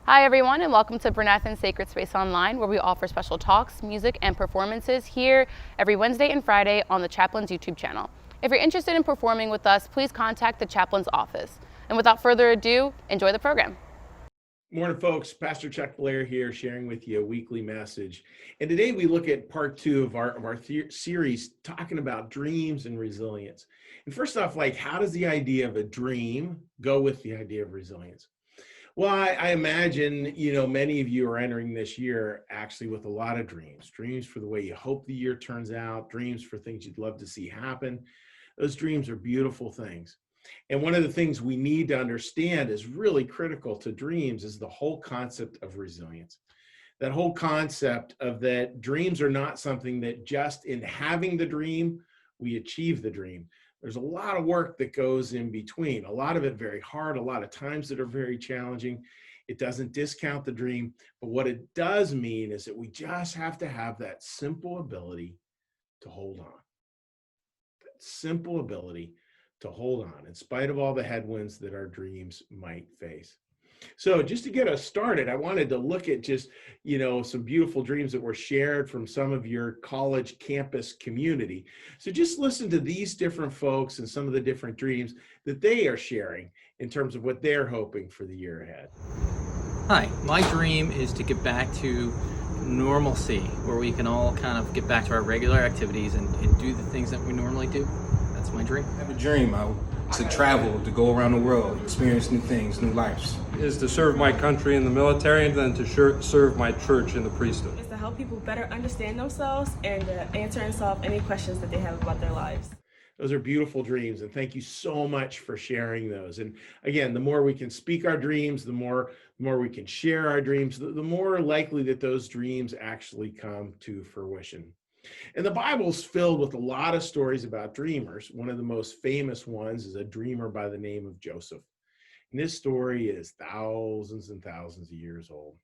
Hi everyone, and welcome to Bryn Athyn Sacred Space Online, where we offer special talks, music, and performances here every Wednesday and Friday on the Chaplain's YouTube channel. If you're interested in performing with us, please contact the Chaplain's office. And without further ado, enjoy the program. Morning, folks. Pastor Chuck Blair here, sharing with you a weekly message. And today we look at part two of our series, talking about dreams and resilience. And first off, how does the idea of a dream go with the idea of resilience? Well, I imagine, many of you are entering this year actually with a lot of dreams for the way you hope the year turns out, dreams for things you'd love to see happen. Those dreams are beautiful things. And one of the things we need to understand is really critical to dreams is the whole concept of resilience. That whole concept of that dreams are not something that just in having the dream, we achieve the dream. There's a lot of work that goes in between, a lot of it very hard, a lot of times that are very challenging. It doesn't discount the dream, but what it does mean is that we just have to have that simple ability to hold on. That simple ability to hold on in spite of all the headwinds that our dreams might face. So just to get us started, I wanted to look at just, some beautiful dreams that were shared from some of your college campus community. So just listen to these different folks and some of the different dreams that they are sharing in terms of what they're hoping for the year ahead. Hi, my dream is to get back to normalcy, where we can all kind of get back to our regular activities and do the things that we normally do. That's my dream. I have a dream to travel, to go around the world, experience new things, new lives. Is to serve my country in the military and then to serve my church in the priesthood. Is to help people better understand themselves and to answer and solve any questions that they have about their lives. Those are beautiful dreams, and thank you so much for sharing those. And again, the more we can speak our dreams, the more we can share our dreams, the more likely that those dreams actually come to fruition. And the Bible's filled with a lot of stories about dreamers. One of the most famous ones is a dreamer by the name of Joseph. And this story is thousands and thousands of years old.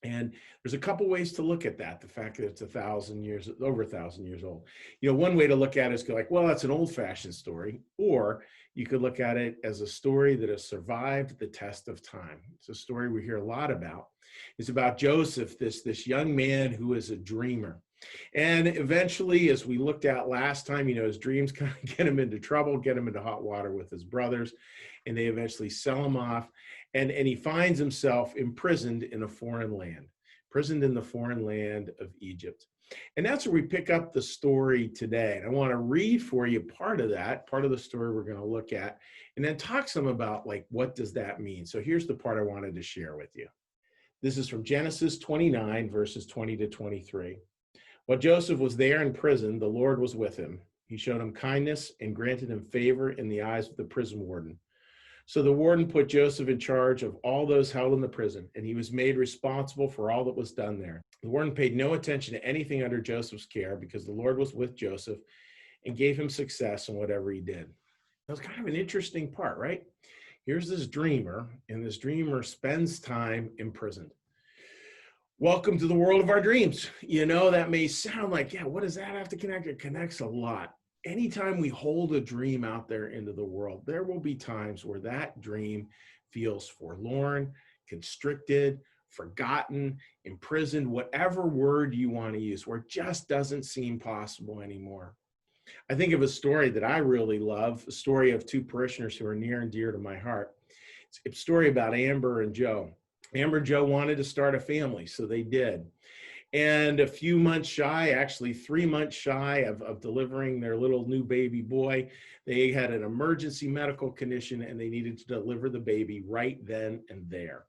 And there's a couple ways to look at that, the fact that it's over 1,000 years old. One way to look at it is go well, that's an old-fashioned story. Or you could look at it as a story that has survived the test of time. It's a story we hear a lot about. It's about Joseph, this young man who is a dreamer. And eventually, as we looked at last time, his dreams kind of get him into trouble, get him into hot water with his brothers, and they eventually sell him off. And he finds himself imprisoned in a foreign land, imprisoned in the foreign land of Egypt. And that's where we pick up the story today. And I want to read for you part of the story we're going to look at, and then talk some about what does that mean? So here's the part I wanted to share with you. This is from Genesis 29, verses 20 to 23. While Joseph was there in prison, the Lord was with him. He showed him kindness and granted him favor in the eyes of the prison warden. So the warden put Joseph in charge of all those held in the prison, and he was made responsible for all that was done there. The warden paid no attention to anything under Joseph's care because the Lord was with Joseph and gave him success in whatever he did. That was kind of an interesting part, right? Here's this dreamer, and this dreamer spends time imprisoned. Welcome to the world of our dreams. That may sound like, what does that have to connect? It connects a lot. Anytime we hold a dream out there into the world, there will be times where that dream feels forlorn, constricted, forgotten, imprisoned, whatever word you want to use, where it just doesn't seem possible anymore. I think of a story that I really love, a story of two parishioners who are near and dear to my heart. It's a story about Amber and Joe. Amber and Joe wanted to start a family, so they did. And a few months shy, actually 3 months shy of delivering their little new baby boy, they had an emergency medical condition and they needed to deliver the baby right then and there.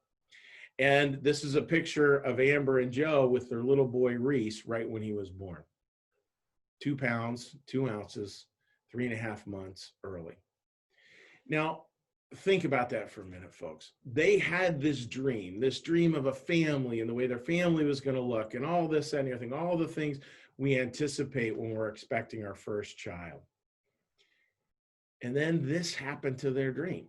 And this is a picture of Amber and Joe with their little boy Reese right when he was born. 2 pounds, 2 ounces, 3.5 months early. Now, think about that for a minute, folks. They had this dream of a family and the way their family was going to look and all this and everything, all the things we anticipate when we're expecting our first child. And then this happened to their dream.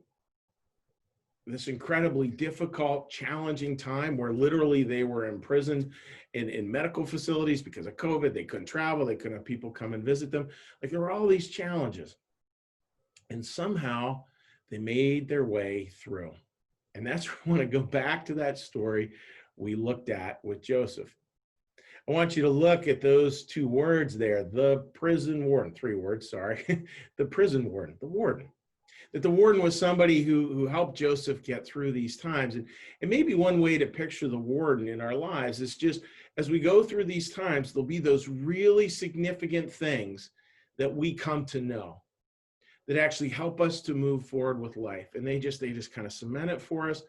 This incredibly difficult, challenging time where literally they were imprisoned in medical facilities because of COVID. They couldn't travel. They couldn't have people come and visit them. There were all these challenges. And somehow they made their way through. And that's where I want to go back to that story we looked at with Joseph. I want you to look at those two words there, the prison warden, 3 words, sorry, the prison warden, the warden. That the warden was somebody who helped Joseph get through these times. And maybe one way to picture the warden in our lives is just as we go through these times, there'll be those really significant things that we come to know that actually help us to move forward with life. And they just kind of cement it for us.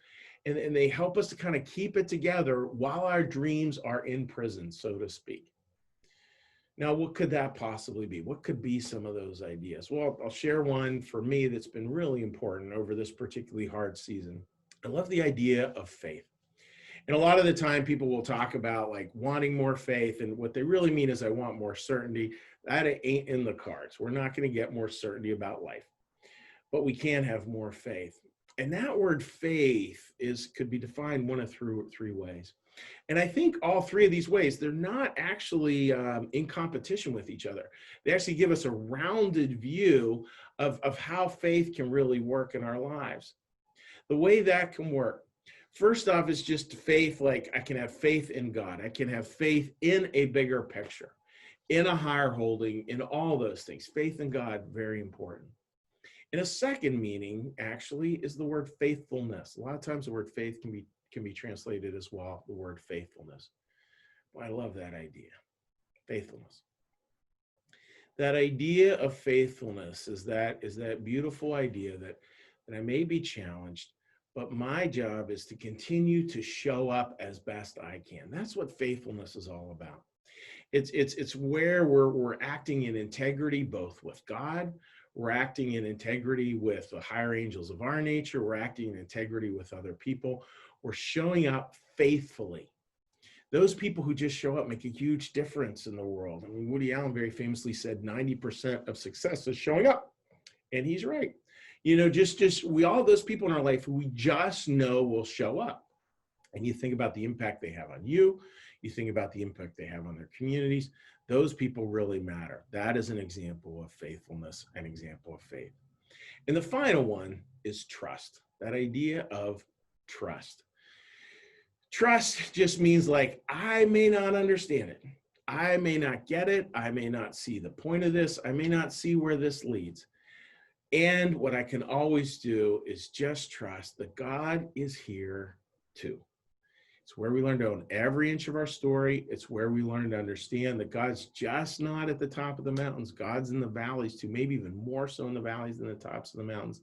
And they help us to kind of keep it together while our dreams are in prison, so to speak. Now, what could that possibly be? What could be some of those ideas? Well, I'll share one for me that's been really important over this particularly hard season. I love the idea of faith. And a lot of the time people will talk about like wanting more faith, and what they really mean is I want more certainty. That ain't in the cards. We're not going to get more certainty about life, but we can have more faith. And that word faith could be defined one of 3 ways. And I think all 3 of these ways, they're not actually in competition with each other. They actually give us a rounded view of how faith can really work in our lives. The way that can work, first off, is just faith, like I can have faith in God. I can have faith in a bigger picture, in a higher holding, in all those things. Faith in God, very important. And a second meaning, actually, is the word faithfulness. A lot of times the word faith can be translated as well, the word faithfulness. Well, I love that idea, faithfulness. That idea of faithfulness is that beautiful idea that I may be challenged, but my job is to continue to show up as best I can. That's what faithfulness is all about. It's where we're acting in integrity, both with God, we're acting in integrity with the higher angels of our nature, we're acting in integrity with other people. We're showing up faithfully. Those people who just show up make a huge difference in the world. I mean, Woody Allen very famously said 90% of success is showing up. And he's right. You know, we all those people in our life who we just know will show up. And you think about the impact they have on you. You think about the impact they have on their communities. Those people really matter. That is an example of faithfulness, an example of faith. And the final one is trust. That idea of trust. Trust just means like, I may not understand it. I may not get it. I may not see the point of this. I may not see where this leads. And what I can always do is just trust that God is here too. It's where we learn to own every inch of our story. It's where we learn to understand that God's just not at the top of the mountains. God's in the valleys too, maybe even more so in the valleys than the tops of the mountains.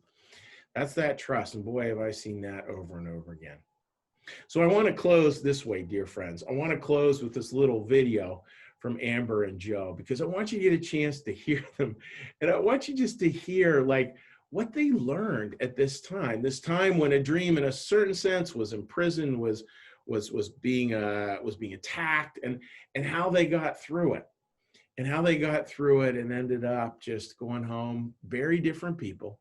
That's that trust. And boy, have I seen that over and over again. So I want to close this way, dear friends. I want to close with this little video from Amber and Joe, because I want you to get a chance to hear them. And I want you just to hear like what they learned at this time when a dream in a certain sense was in prison, was being attacked, and how they got through it. And how they got through it and ended up just going home, very different people,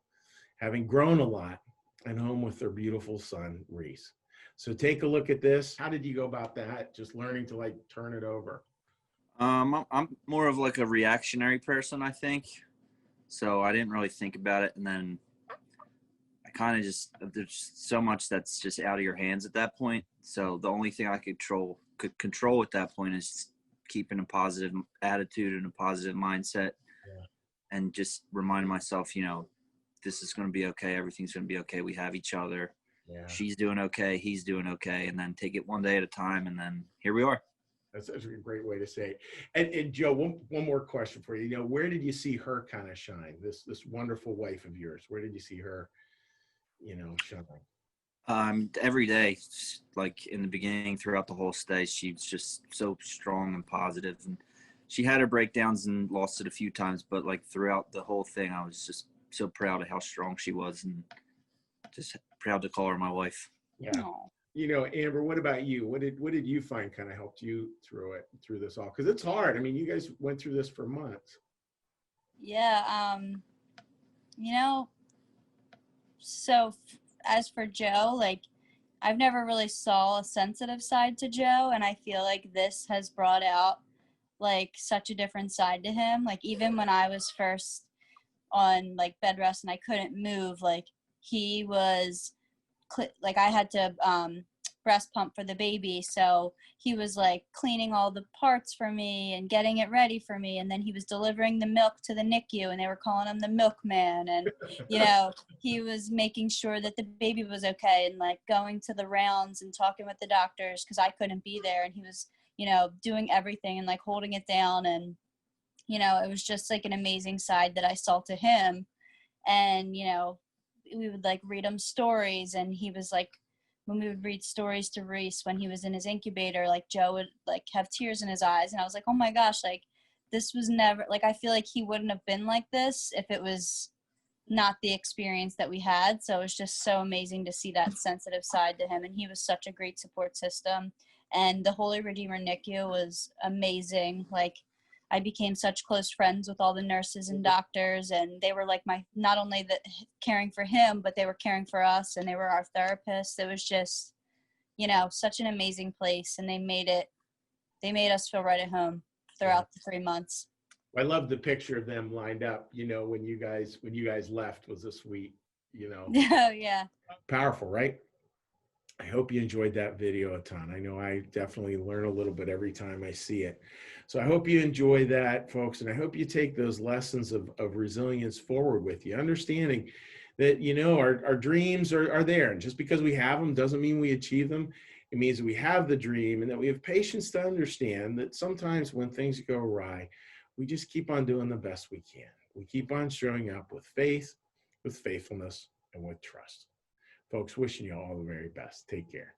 having grown a lot, and home with their beautiful son, Reese. So take a look at this. How did you go about that? Just learning to like turn it over. I'm more of like a reactionary person, I think. So I didn't really think about it. And then I kind of there's so much that's just out of your hands at that point. So the only thing I could control at that point is keeping a positive attitude and a positive mindset. Yeah. And just reminding myself, you know, this is going to be okay. Everything's going to be okay. We have each other. Yeah. She's doing okay. He's doing okay. And then take it one day at a time. And then here we are. That's a great way to say it. And Joe, one more question for you. You know, where did you see her kind of shine? This wonderful wife of yours. Where did you see her, you know, shine? Every day, like in the beginning, throughout the whole stay, she's just so strong and positive. And she had her breakdowns and lost it a few times, but like throughout the whole thing, I was just so proud of how strong she was, and just proud to call her my wife. Yeah. Aww. You know, Amber, what about you? What did you find kind of helped you through this all? Because it's hard. I mean, you guys went through this for months. Yeah. You know, so as for Joe, like I've never really saw a sensitive side to Joe, and I feel like this has brought out like such a different side to him. Like even when I was first on like bed rest and I couldn't move, like he was like I had to breast pump for the baby, so he was like cleaning all the parts for me and getting it ready for me, and then he was delivering the milk to the NICU, and they were calling him the milkman, and you know, he was making sure that the baby was okay, and like going to the rounds and talking with the doctors because I couldn't be there, and he was, you know, doing everything and like holding it down, and you know, it was just like an amazing side that I saw to him. And you know, we would like read him stories, and he was like, when we would read stories to Reese when he was in his incubator, like Joe would like have tears in his eyes, and I was like, oh my gosh, like this was never, like I feel like he wouldn't have been like this if it was not the experience that we had. So it was just so amazing to see that sensitive side to him, and he was such a great support system. And the Holy Redeemer NICU was amazing. Like I became such close friends with all the nurses and doctors, and they were like my, not only the caring for him, but they were caring for us, and they were our therapists. It was just, you know, such an amazing place, and they made us feel right at home throughout the 3 months. I love the picture of them lined up, you know, when you guys left was a sweet, you know. Oh yeah. Powerful, right? I hope you enjoyed that video a ton. I know I definitely learn a little bit every time I see it. So I hope you enjoy that, folks. And I hope you take those lessons of resilience forward with you, understanding that, you know, our dreams are there. And just because we have them doesn't mean we achieve them. It means that we have the dream and that we have patience to understand that sometimes when things go awry, we just keep on doing the best we can. We keep on showing up with faith, with faithfulness, and with trust. Folks, wishing you all the very best. Take care.